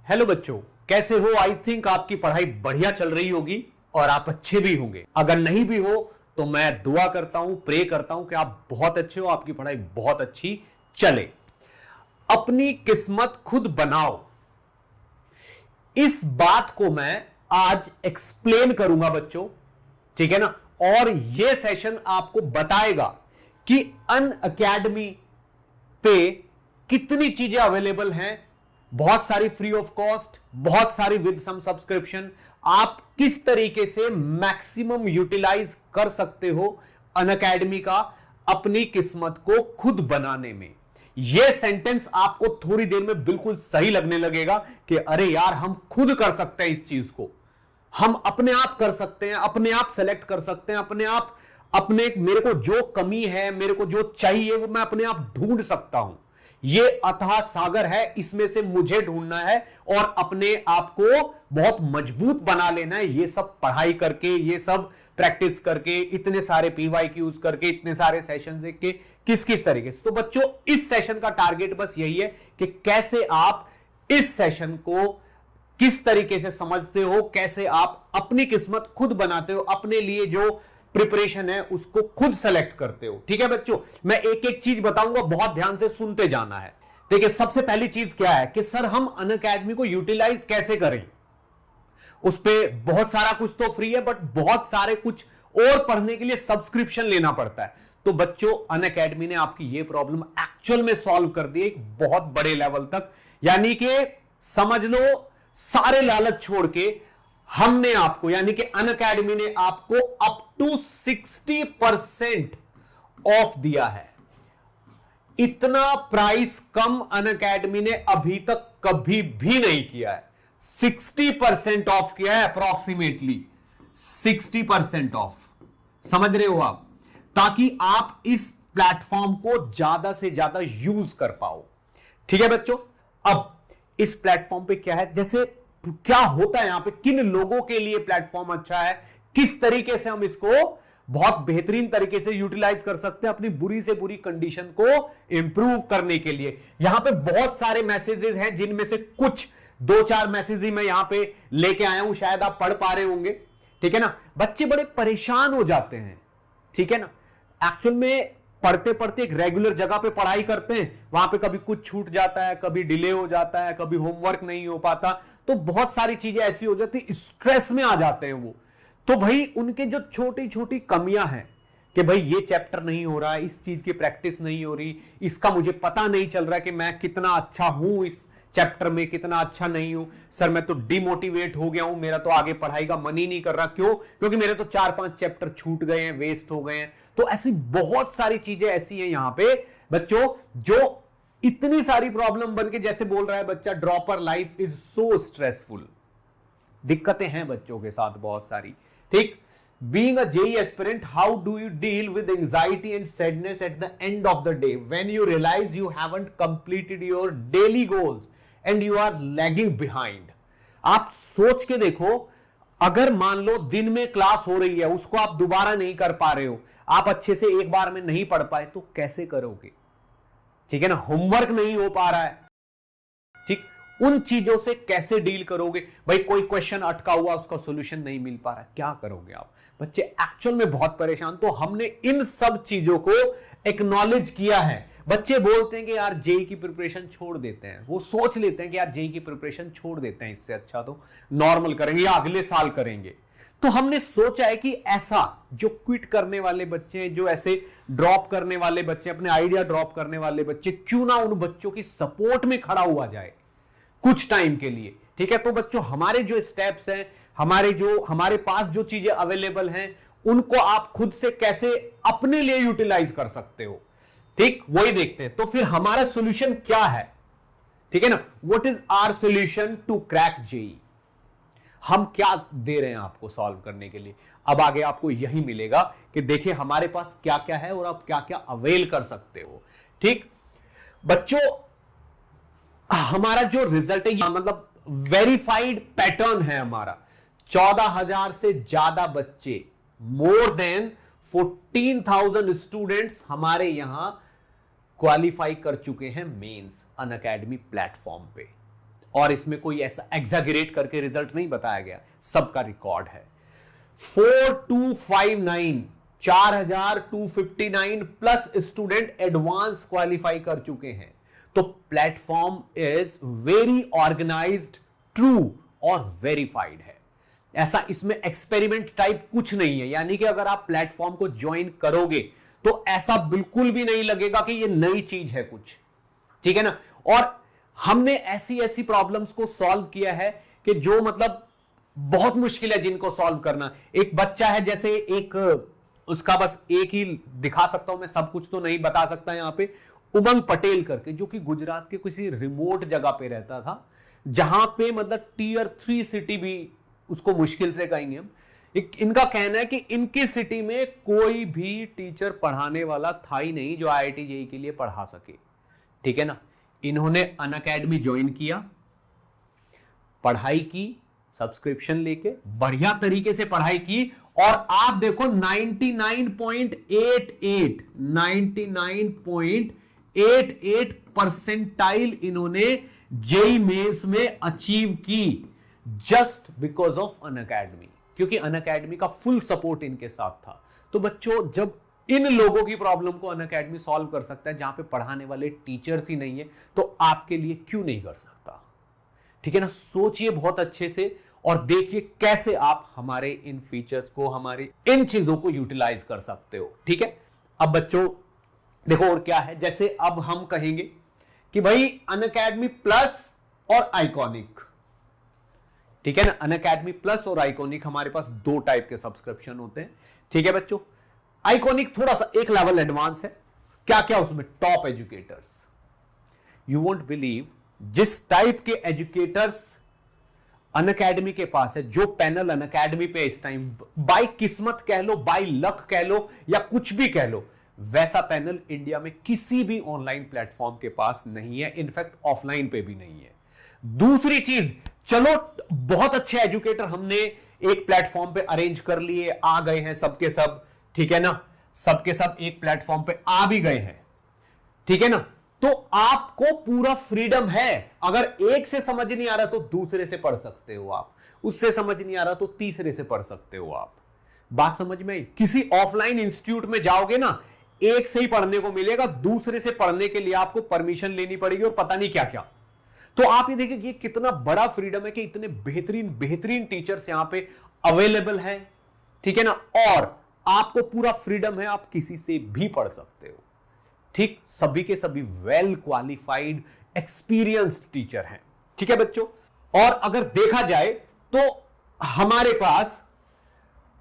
Hello बच्चों, कैसे हो? आई थिंक आपकी पढ़ाई बढ़िया चल रही होगी और आप अच्छे भी होंगे। अगर नहीं भी हो तो मैं दुआ करता हूं, प्रे करता हूं कि आप बहुत अच्छे हो, आपकी पढ़ाई बहुत अच्छी चले। अपनी किस्मत खुद बनाओ, इस बात को मैं आज एक्सप्लेन करूंगा बच्चों, ठीक है ना। और यह सेशन आपको बताएगा कि अनअकैडमी पे कितनी चीजें अवेलेबल हैं, बहुत सारी फ्री ऑफ कॉस्ट, बहुत सारी विद सम सब्सक्रिप्शन। आप किस तरीके से मैक्सिमम यूटिलाइज कर सकते हो अनअकैडमी का अपनी किस्मत को खुद बनाने में। यह सेंटेंस आपको थोड़ी देर में बिल्कुल सही लगने लगेगा कि अरे यार, हम खुद कर सकते हैं इस चीज को, हम अपने आप कर सकते हैं, अपने आप सेलेक्ट कर सकते हैं, अपने आप मेरे को जो कमी है, मेरे को जो चाहिए वो मैं अपने आप ढूंढ सकता हूं। ये अथाह सागर है, इसमें से मुझे ढूंढना है और अपने आप को बहुत मजबूत बना लेना है। ये सब पढ़ाई करके, ये सब प्रैक्टिस करके, इतने सारे PYQs करके, इतने सारे सेशन देख के, किस किस तरीके से। तो बच्चों, इस सेशन का टारगेट बस यही है कि कैसे आप इस सेशन को किस तरीके से समझते हो, कैसे आप अपनी किस्मत खुद बनाते हो, अपने लिए जो प्रिपरेशन है उसको खुद सेलेक्ट करते हो। ठीक है बच्चों, मैं एक एक चीज बताऊंगा, बहुत ध्यान से सुनते जाना है। देखिए, सबसे पहली चीज क्या है कि सर हम अनअकैडमी को यूटिलाइज कैसे करें। उस पे बहुत सारा कुछ तो फ्री है, बट बहुत सारे कुछ और पढ़ने के लिए सब्सक्रिप्शन लेना पड़ता है। तो बच्चों, अनअकैडमी ने आपकी ये प्रॉब्लम एक्चुअल में सॉल्व कर दी एक बहुत बड़े लेवल तक। यानी कि समझ लो, सारे लालच छोड़ के हमने आपको, यानी कि अनअकैडमी ने आपको अप टू 60% ऑफ दिया है। इतना प्राइस कम अनअकैडमी ने अभी तक कभी भी नहीं किया है। 60% ऑफ किया है, अप्रोक्सीमेटली 60% ऑफ। समझ रहे हो आप? ताकि आप इस प्लेटफॉर्म को ज्यादा से ज्यादा यूज कर पाओ। ठीक है बच्चों, अब इस प्लेटफॉर्म पे क्या है, जैसे क्या होता है यहां पे, किन लोगों के लिए प्लेटफॉर्म अच्छा है, किस तरीके से हम इसको बहुत बेहतरीन तरीके से यूटिलाइज कर सकते हैं अपनी बुरी से बुरी कंडीशन को इंप्रूव करने के लिए। यहां पे बहुत सारे मैसेजेस हैं, जिनमें से कुछ 2-4 मैसेज ही मैं यहां पे लेके आया हूं, शायद आप पढ़ पा रहे होंगे। ठीक है ना। बच्चे बड़े परेशान हो जाते हैं, ठीक है ना। एक्चुअल में पढ़ते पढ़ते एक रेगुलर जगह पे पढ़ाई करते हैं, वहां पे कभी कुछ छूट जाता है, कभी डिले हो जाता है, कभी होमवर्क नहीं हो पाता, तो बहुत सारी चीजें ऐसी हो जाती, स्ट्रेस में आ जाते हैं वो। तो भाई उनके जो छोटी छोटी कमियां हैं कि भाई ये चैप्टर नहीं हो रहा है, इस चीज की प्रैक्टिस नहीं हो रही, इसका मुझे पता नहीं चल रहा है कि मैं कितना अच्छा हूं इस चैप्टर में, कितना अच्छा नहीं हूं। सर मैं तो डिमोटिवेट हो गया हूं, मेरा तो आगे पढ़ाई का मन ही नहीं कर रहा। क्यों? क्योंकि मेरे तो 4-5 चैप्टर छूट गए हैं, वेस्ट हो गए हैं। तो ऐसी बहुत सारी चीजें ऐसी हैं यहां पे बच्चों, जो इतनी सारी प्रॉब्लम बन के, जैसे बोल रहा है बच्चा, dropper life is so stressful. दिक्कतें हैं बच्चों के साथ बहुत सारी। ठीक। Being a JEE aspirant, how do you deal with anxiety and sadness at the end of the day when you realize you haven't completed your daily goals and you are lagging behind? आप सोच के देखो, अगर मान लो दिन में class हो रही है, उसको आप दोबारा नहीं कर पा रहे हो, आप अच्छे से एक बार में नहीं पढ़ पाए, तो कैसे करोगे? ठीक है ना। होमवर्क नहीं हो पा रहा है, ठीक, उन चीजों से कैसे डील करोगे? भाई कोई क्वेश्चन अटका हुआ, उसका सॉल्यूशन नहीं मिल पा रहा, क्या करोगे आप? बच्चे एक्चुअल में बहुत परेशान। तो हमने इन सब चीजों को एक्नॉलेज किया है। बच्चे बोलते हैं कि यार जेई की प्रिपरेशन छोड़ देते हैं, वो सोच लेते हैं कि यार जेई की प्रिपरेशन छोड़ देते हैं, इससे अच्छा तो नॉर्मल करेंगे या अगले साल करेंगे। तो हमने सोचा है कि ऐसा जो क्विट करने वाले बच्चे, जो ऐसे ड्रॉप करने वाले बच्चे, अपने आइडिया ड्रॉप करने वाले बच्चे, क्यों ना उन बच्चों की सपोर्ट में खड़ा हुआ जाए कुछ टाइम के लिए। ठीक है। तो बच्चों, हमारे जो स्टेप्स हैं, हमारे पास जो चीजें अवेलेबल हैं, उनको आप खुद से कैसे अपने लिए यूटिलाइज कर सकते हो, ठीक, वही देखते हैं। तो फिर हमारा सॉल्यूशन क्या है? ठीक है ना। What is our solution to crack JEE? हम क्या दे रहे हैं आपको सॉल्व करने के लिए? अब आगे आपको यही मिलेगा कि देखिए हमारे पास क्या क्या है और आप क्या क्या अवेल कर सकते हो। ठीक बच्चों, हमारा जो रिजल्ट है, मतलब वेरीफाइड पैटर्न है हमारा। 14,000 से ज्यादा बच्चे, मोर देन 14,000 स्टूडेंट्स हमारे यहां क्वालिफाई कर चुके हैं मेंस अनअकैडमी प्लेटफॉर्म पे। और इसमें कोई ऐसा एग्जैगरेट करके रिजल्ट नहीं बताया गया, सबका रिकॉर्ड है। 4259 4259 प्लस स्टूडेंट एडवांस क्वालिफाई कर चुके हैं। तो platform is very organised, true और वेरीफाइड है। ऐसा इसमें एक्सपेरिमेंट टाइप कुछ नहीं है, यानी कि अगर आप प्लेटफॉर्म को ज्वाइन करोगे तो ऐसा बिल्कुल भी नहीं लगेगा कि ये नई चीज है कुछ, ठीक है ना। और हमने ऐसी ऐसी प्रॉब्लम्स को सॉल्व किया है कि जो मतलब बहुत मुश्किल है जिनको सॉल्व करना। एक बच्चा है, जैसे एक उसका बस एक ही दिखा सकता हूं मैं, सब कुछ तो नहीं बता सकता यहां पे, उमंग पटेल करके, जो कि गुजरात के किसी रिमोट जगह पे रहता था, जहां पे मतलब टियर 3 सिटी भी उसको मुश्किल से कहेंगे हम। इनका कहना है कि इनकी सिटी में कोई भी टीचर पढ़ाने वाला था ही नहीं जो IIT JEE के लिए पढ़ा सके, ठीक है ना। इन्होंने अनअकैडमी ज्वाइन किया, पढ़ाई की, सब्सक्रिप्शन लेके बढ़िया तरीके से पढ़ाई की, और आप देखो 99.88 परसेंटाइल इन्होंने जेई मेंस में अचीव की, जस्ट बिकॉज ऑफ अनअकैडमी, क्योंकि अनअकैडमी का फुल सपोर्ट इनके साथ था। तो बच्चों, जब इन लोगों की प्रॉब्लम को अनअकैडमी सॉल्व कर सकता है, जहां पे पढ़ाने वाले टीचर्स ही नहीं है, तो आपके लिए क्यों नहीं कर सकता, ठीक है ना। सोचिए बहुत अच्छे से और देखिए कैसे आप हमारे इन फीचर्स को, हमारे इन चीजों को यूटिलाइज कर सकते हो, ठीक है। अब बच्चों देखो और क्या है, जैसे अब हम कहेंगे कि भाई अनअकैडमी प्लस और आइकॉनिक, ठीक है ना। अनअकैडमी प्लस और आइकॉनिक हमारे पास 2 टाइप के सब्सक्रिप्शन होते हैं, ठीक है बच्चों। आइकॉनिक थोड़ा सा एक लेवल एडवांस है। क्या क्या उसमें, top educators, you won't believe, जिस टाइप के एजुकेटर्स अनअकैडमी के पास है, जो पैनल अनअकैडमी पे इस टाइम, बाय किस्मत कह लो, बाय लक कह लो, या कुछ भी कह लो, वैसा पैनल इंडिया में किसी भी ऑनलाइन प्लेटफॉर्म के पास नहीं है, इनफैक्ट ऑफलाइन पे भी नहीं है। दूसरी चीज, चलो बहुत अच्छे एजुकेटर हमने एक प्लेटफॉर्म पे अरेंज कर लिए, आ गए हैं सबके सब, ठीक है ना, सबके सब एक प्लेटफॉर्म पे आ भी गए हैं, ठीक है ना। तो आपको पूरा फ्रीडम है, अगर एक से समझ नहीं आ रहा तो दूसरे से पढ़ सकते हो आप, उससे समझ नहीं आ रहा तो तीसरे से पढ़ सकते हो आप। बात समझ में आई। किसी ऑफलाइन इंस्टीट्यूट में जाओगे ना, एक से ही पढ़ने को मिलेगा, दूसरे से पढ़ने के लिए आपको परमिशन लेनी पड़ेगी और पता नहीं क्या क्या। तो आप ये देखिए कि कितना बड़ा फ्रीडम है कि इतने बेहतरीन बेहतरीन टीचर्स यहां पे अवेलेबल हैं, ठीक है ना। और आपको पूरा फ्रीडम है, आप किसी से भी पढ़ सकते हो, ठीक। सभी के सभी वेल क्वालिफाइड एक्सपीरियंस्ड टीचर हैं, ठीक है बच्चों। और अगर देखा जाए तो हमारे पास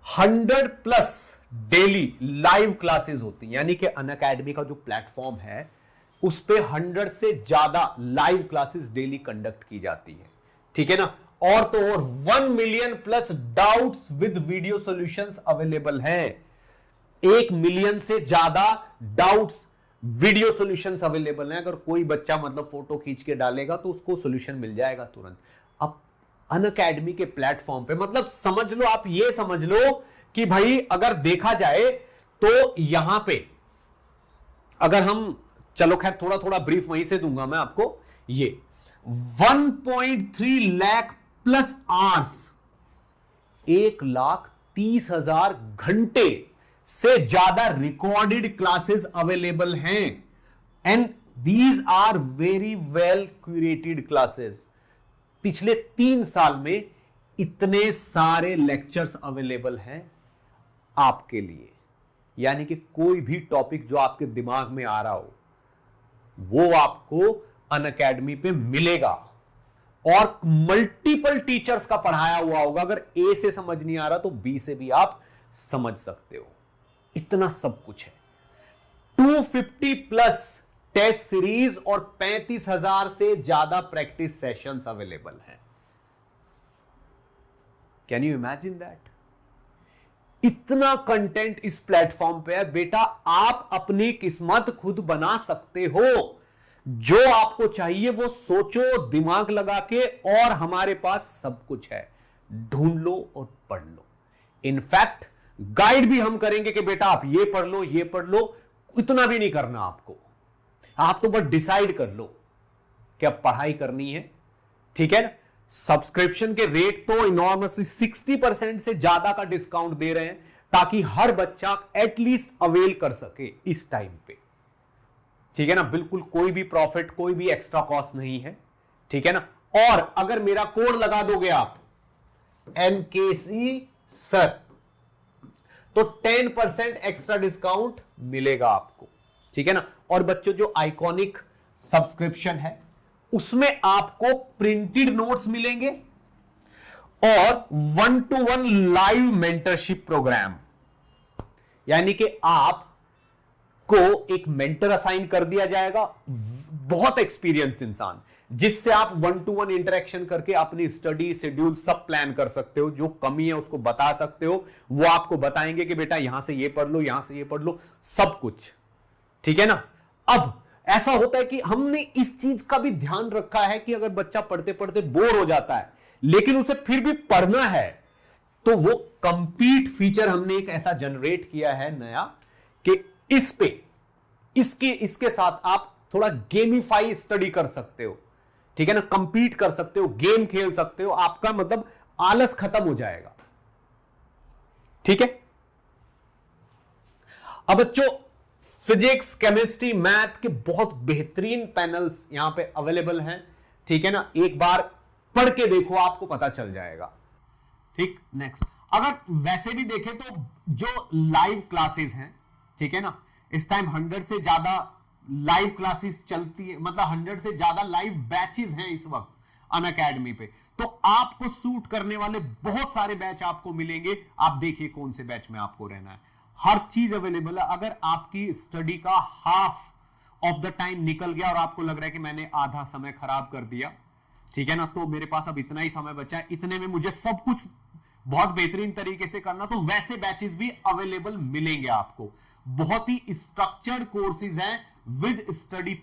100+ डेली लाइव क्लासेस होती हैं, यानी कि अनअकैडमी का जो प्लेटफॉर्म है उस पे 100 से ज्यादा लाइव क्लासेस डेली कंडक्ट की जाती है, ठीक है ना। और तो और 1 million+ doubts with video solutions available हैं। 1 मिलियन से ज्यादा डाउट्स वीडियो सॉल्यूशंस अवेलेबल हैं। अगर कोई बच्चा मतलब फोटो खींच के डालेगा तो उसको सॉल्यूशन मिल जाएगा तुरंत। अब अनअकैडमी के प्लेटफॉर्म पे मतलब समझ लो, आप ये समझ लो कि भाई अगर देखा जाए तो यहां पे अगर हम, चलो खैर थोड़ा थोड़ा ब्रीफ वहीं से दूंगा मैं आपको, ये 1.3 लाख प्लस आवर्स, 1,30,000 घंटे से ज्यादा रिकॉर्डेड क्लासेस अवेलेबल हैं, and these are very well curated classes. पिछले 3 साल में इतने सारे लेक्चर्स अवेलेबल हैं आपके लिए, यानी कि कोई भी टॉपिक जो आपके दिमाग में आ रहा हो वो आपको अनअकैडमी पे मिलेगा, और मल्टीपल टीचर्स का पढ़ाया हुआ होगा। अगर ए से समझ नहीं आ रहा तो बी से भी आप समझ सकते हो, इतना सब कुछ है। 250+ टेस्ट सीरीज और 35,000 से ज्यादा प्रैक्टिस सेशंस अवेलेबल हैं। Can you imagine that? इतना कंटेंट इस प्लेटफॉर्म पे है बेटा, आप अपनी किस्मत खुद बना सकते हो। जो आपको चाहिए वो सोचो दिमाग लगा के, और हमारे पास सब कुछ है, ढूंढ लो और पढ़ लो। इनफैक्ट गाइड भी हम करेंगे कि बेटा आप ये पढ़ लो, ये पढ़ लो। इतना भी नहीं करना आपको, आप तो बस डिसाइड कर लो कि अब पढ़ाई करनी है ठीक है ना। सब्सक्रिप्शन के रेट तो इनॉर्मसली 60% से ज्यादा का डिस्काउंट दे रहे हैं ताकि हर बच्चा एटलीस्ट अवेल कर सके इस टाइम पे, ठीक है ना। बिल्कुल कोई भी प्रॉफिट, कोई भी एक्स्ट्रा कॉस्ट नहीं है, ठीक है ना। और अगर मेरा कोड लगा दोगे आप NKC सर तो 10% एक्स्ट्रा डिस्काउंट मिलेगा आपको, ठीक है ना। और बच्चों जो आइकॉनिक सब्सक्रिप्शन है उसमें आपको प्रिंटेड नोट्स मिलेंगे और 1-to-1 लाइव मेंटरशिप प्रोग्राम, यानी कि आप को एक मेंटर असाइन कर दिया जाएगा, बहुत एक्सपीरियंस इंसान, जिससे आप 1-to-1 इंटरेक्शन करके अपनी स्टडी शेड्यूल सब प्लान कर सकते हो। जो कमी है उसको बता सकते हो, वो आपको बताएंगे कि बेटा यहां से ये पढ़ लो, यहां से ये पढ़ लो, सब कुछ, ठीक है ना। अब ऐसा होता है कि हमने इस चीज का भी ध्यान रखा है कि अगर बच्चा पढ़ते पढ़ते बोर हो जाता है लेकिन उसे फिर भी पढ़ना है, तो वो कंप्लीट फीचर हमने एक ऐसा जनरेट किया है नया कि इस पे इसके साथ आप थोड़ा गेमिफाई स्टडी कर सकते हो, ठीक है ना। कंपीट कर सकते हो, गेम खेल सकते हो, आपका मतलब आलस खत्म हो जाएगा, ठीक है। अब बच्चों फिजिक्स, केमिस्ट्री, मैथ के बहुत बेहतरीन पैनल्स यहां पे अवेलेबल हैं, ठीक है ना। एक बार पढ़ के देखो, आपको पता चल जाएगा, ठीक। नेक्स्ट, अगर वैसे भी देखें तो जो लाइव क्लासेस हैं, ठीक है ना, इस टाइम 100 से ज्यादा लाइव क्लासेस चलती है, मतलब 100 से ज्यादा लाइव बैचेस हैं इस वक्त अनअकैडमी पे। तो आपको सूट करने वाले बहुत सारे बैच आपको मिलेंगे। आप देखिए कौन से बैच में आपको रहना है, हर चीज अवेलेबल है। अगर आपकी स्टडी का हाफ ऑफ द टाइम निकल गया और आपको लग रहा है कि मैंने आधा समय खराब कर दिया, ठीक है ना, तो मेरे पास अब इतना ही समय बचा है, इतने में मुझे सब कुछ बहुत बेहतरीन तरीके से करना, तो वैसे बैचेस भी अवेलेबल मिलेंगे आपको। बहुत ही स्ट्रक्चर्ड कोर्सेज हैं विद स्टडी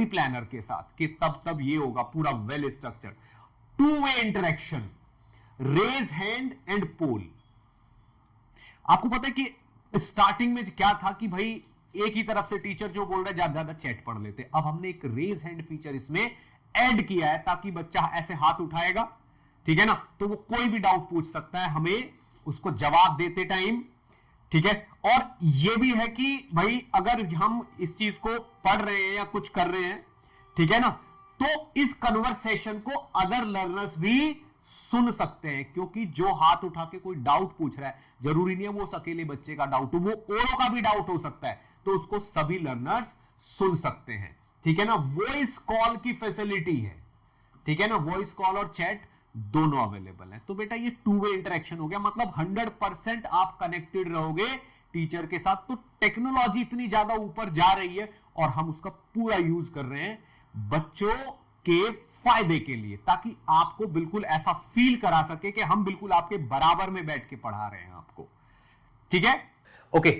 प्लानर के साथ कि तब ये होगा पूरा well structure. Two way interaction, raise hand and poll. आपको पता है कि स्टार्टिंग में क्या था कि भाई एक ही तरफ से टीचर जो बोल रहा है ज्यादा ज्यादा चैट पढ़ लेते। अब हमने एक रेज हैंड फीचर इसमें ऐड किया है ताकि बच्चा ऐसे हाथ उठाएगा, ठीक है ना, तो वो कोई भी डाउट पूछ सकता है हमें उसको जवाब देते टाइम, ठीक है। और ये भी है कि भाई अगर हम इस चीज को पढ़ रहे हैं या कुछ कर रहे हैं, ठीक है ना, तो इस कन्वर्सेशन को अदर लर्नर्स भी सुन सकते हैं, क्योंकि जो हाथ उठा के कोई डाउट पूछ रहा है, जरूरी नहीं है वो अकेले बच्चे का डाउट हो, वो औरों का भी डाउट हो सकता है, तो उसको सभी लर्नर्स सुन सकते हैं, ठीक है ना। वॉइस कॉल की फैसिलिटी है, ठीक है ना, वॉइस कॉल और चैट दोनों अवेलेबल है। तो बेटा ये 2-वे इंटरेक्शन हो गया, मतलब 100% आप कनेक्टेड रहोगे टीचर के साथ। तो टेक्नोलॉजी इतनी ज्यादा ऊपर जा रही है और हम उसका पूरा यूज कर रहे हैं बच्चों के फायदे के लिए, ताकि आपको बिल्कुल ऐसा फील करा सके कि हम बिल्कुल आपके बराबर में बैठ के पढ़ा रहे हैं आपको, ठीक है। ओके,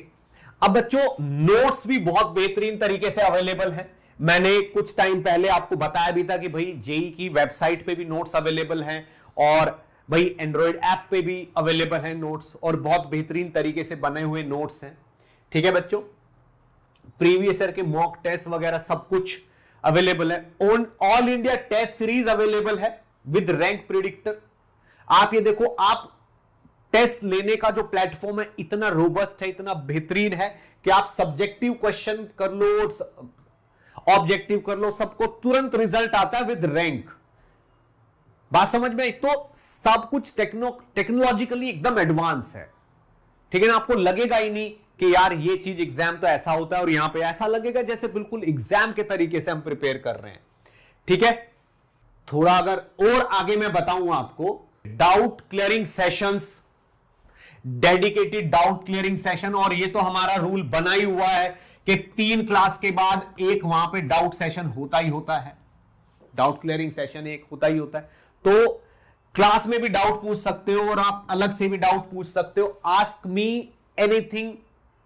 अब बच्चों नोट्स भी बहुत बेहतरीन तरीके से अवेलेबल है। मैंने कुछ टाइम पहले आपको बताया भी था कि भाई जेई की वेबसाइट पे भी नोट्स अवेलेबल हैं और भाई एंड्रॉइड ऐप पे भी अवेलेबल हैं नोट्स, और बहुत बेहतरीन तरीके से बने हुए नोट्स हैं, ठीक है बच्चों। प्रीवियस ईयर के मॉक टेस्ट वगैरह सब कुछ अवेलेबल है। All India test series available है विद रैंक प्रिडिक्टर। आप ये देखो, आप टेस्ट लेने का जो प्लेटफॉर्म है इतना रोबस्ट है, इतना बेहतरीन है कि आप सब्जेक्टिव क्वेश्चन कर लो, ऑब्जेक्टिव कर लो, सबको तुरंत रिजल्ट आता है विद रैंक। बात समझ में? तो सब कुछ टेक्नोलॉजिकली एकदम एडवांस है, ठीक है ना। आपको लगेगा ही नहीं कि यार ये चीज एग्जाम तो ऐसा होता है और यहां पे ऐसा लगेगा जैसे बिल्कुल एग्जाम के तरीके से हम प्रिपेयर कर रहे हैं, ठीक है। थोड़ा अगर और आगे मैं बताऊं आपको, doubt clearing sessions, dedicated doubt clearing session, और ये तो हमारा रूल बना ही हुआ है कि 3 क्लास के बाद एक वहां पे डाउट सेशन होता ही होता है, डाउट क्लियरिंग सेशन एक होता ही होता है। तो क्लास में भी डाउट पूछ सकते हो और आप अलग से भी डाउट पूछ सकते हो, आस्क मी एनीथिंग,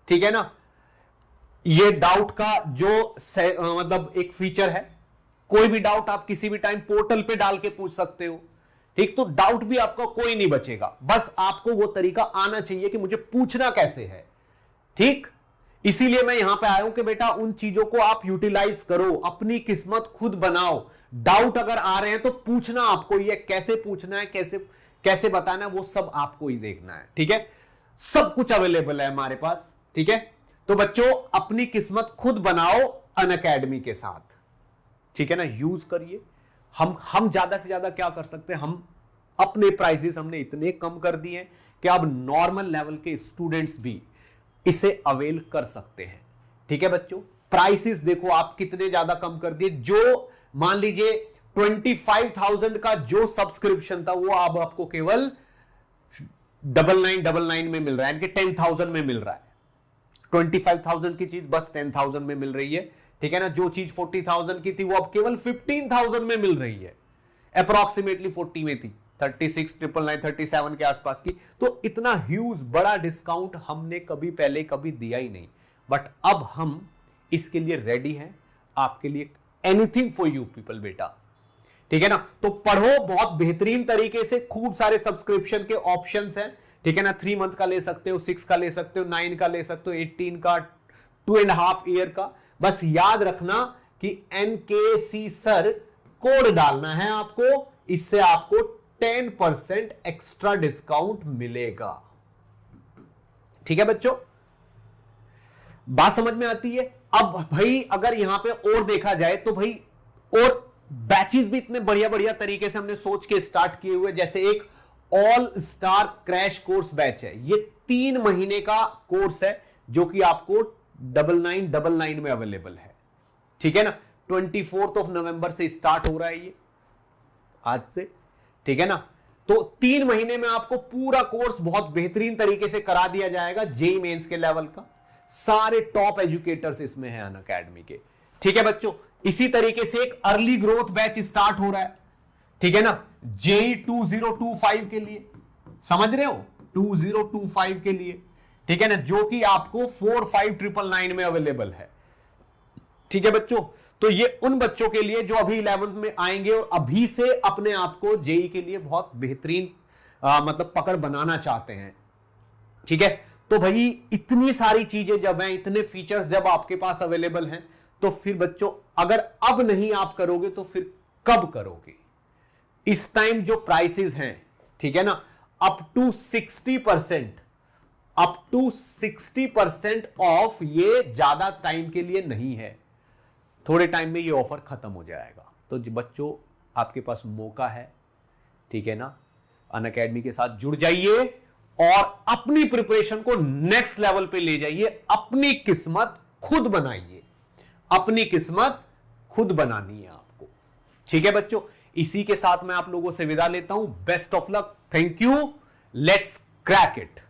ठीक है ना। ये डाउट का जो मतलब एक फीचर है, कोई भी डाउट आप किसी भी टाइम पोर्टल पे डाल के पूछ सकते हो, ठीक। तो डाउट भी आपका कोई नहीं बचेगा, बस आपको वो तरीका आना चाहिए कि मुझे पूछना कैसे है, ठीक। इसीलिए मैं यहां पे आया हूं कि बेटा उन चीजों को आप यूटिलाइज करो, अपनी किस्मत खुद बनाओ। डाउट अगर आ रहे हैं तो पूछना आपको ही है, कैसे पूछना है, कैसे कैसे बताना है, वो सब आपको ही देखना है। ठीक है, सब कुछ अवेलेबल है हमारे पास। ठीक है, तो बच्चों अपनी किस्मत खुद बनाओ अनअकैडमी के साथ। ठीक है ना, यूज करिए। हम ज्यादा से ज्यादा क्या कर सकते हैं, हम अपने प्राइसेस हमने इतने कम कर दिए हैं कि अब नॉर्मल लेवल के स्टूडेंट्स भी इसे अवेल कर सकते हैं। ठीक है बच्चों, प्राइसेस देखो आप कितने ज्यादा कम कर दिए। जो मान लीजिए 25,000 का जो सब्सक्रिप्शन था वो अब आपको केवल 9999 में मिल रहा है, यानी कि 10,000 में मिल रहा है। 25,000 की चीज बस 10,000 में मिल रही है। ठीक है ना, जो चीज 40,000 की थी वो अब केवल 15,000 में मिल रही है, अप्रोक्सीमेटली 40 में थी, 36,999, 37 के आसपास की। तो इतना ह्यूज बड़ा डिस्काउंट हमने कभी पहले कभी दिया ही नहीं, बट अब हम इसके लिए रेडी हैं आपके लिए। एनीथिंग फॉर यू पीपल बेटा। ठीक है ना, तो पढ़ो बहुत बेहतरीन तरीके से, खूब सारे सब्सक्रिप्शन के ऑप्शंस हैं। ठीक है ना, 3 मंथ का ले सकते हो, 6 का ले सकते हो, 9 का ले सकते हो, 18 का, 2.5 ईयर का। बस याद रखना कि एनकेसी सर कोड डालना है आपको, इससे आपको 10% एक्स्ट्रा डिस्काउंट मिलेगा। ठीक है बच्चों, बात समझ में आती है। अब भाई अगर यहां पे और देखा जाए तो भाई और बैचेस भी इतने बढ़िया बढ़िया तरीके से हमने सोच के स्टार्ट किए हुए, जैसे एक all star crash course batch है। ये 3 महीने का कोर्स है जो कि आपको 9999 में अवेलेबल है। ठीक है ना, 24 नवंबर से स्टार्ट हो रहा है ये, आज से। ठीक है ना, तो 3 महीने में आपको पूरा कोर्स बहुत बेहतरीन तरीके से करा दिया जाएगा, जेईई मेंस के लेवल का। सारे टॉप एजुकेटर्स इसमें हैं अनअकैडमी के। ठीक है बच्चों, इसी तरीके से एक अर्ली ग्रोथ बैच स्टार्ट हो रहा है। ठीक है ना, जेईई 2025 के लिए, समझ रहे हो, 2025 के लिए। ठीक है ना, जो कि आपको 4599 में अवेलेबल है। ठीक है बच्चों, तो ये उन बच्चों के लिए जो अभी 11th में आएंगे और अभी से अपने आप को जेईई के लिए बहुत बेहतरीन मतलब पकड़ बनाना चाहते हैं। ठीक है, तो भाई इतनी सारी चीजें जब हैं, इतने फीचर्स जब आपके पास अवेलेबल हैं, तो फिर बच्चों अगर अब नहीं आप करोगे तो फिर कब करोगे। इस टाइम जो प्राइसेस हैं, ठीक है ना, अप टू 60% ऑफ, ये ज्यादा टाइम के लिए नहीं है, थोड़े टाइम में ये ऑफर खत्म हो जाएगा। तो बच्चों आपके पास मौका है। ठीक है ना, अनअकैडमी के साथ जुड़ जाइए और अपनी प्रिपरेशन को नेक्स्ट लेवल पे ले जाइए। अपनी किस्मत खुद बनाइए, अपनी किस्मत खुद बनानी है आपको। ठीक है बच्चों, इसी के साथ मैं आप लोगों से विदा लेता हूं। Best of luck, thank you, let's crack it.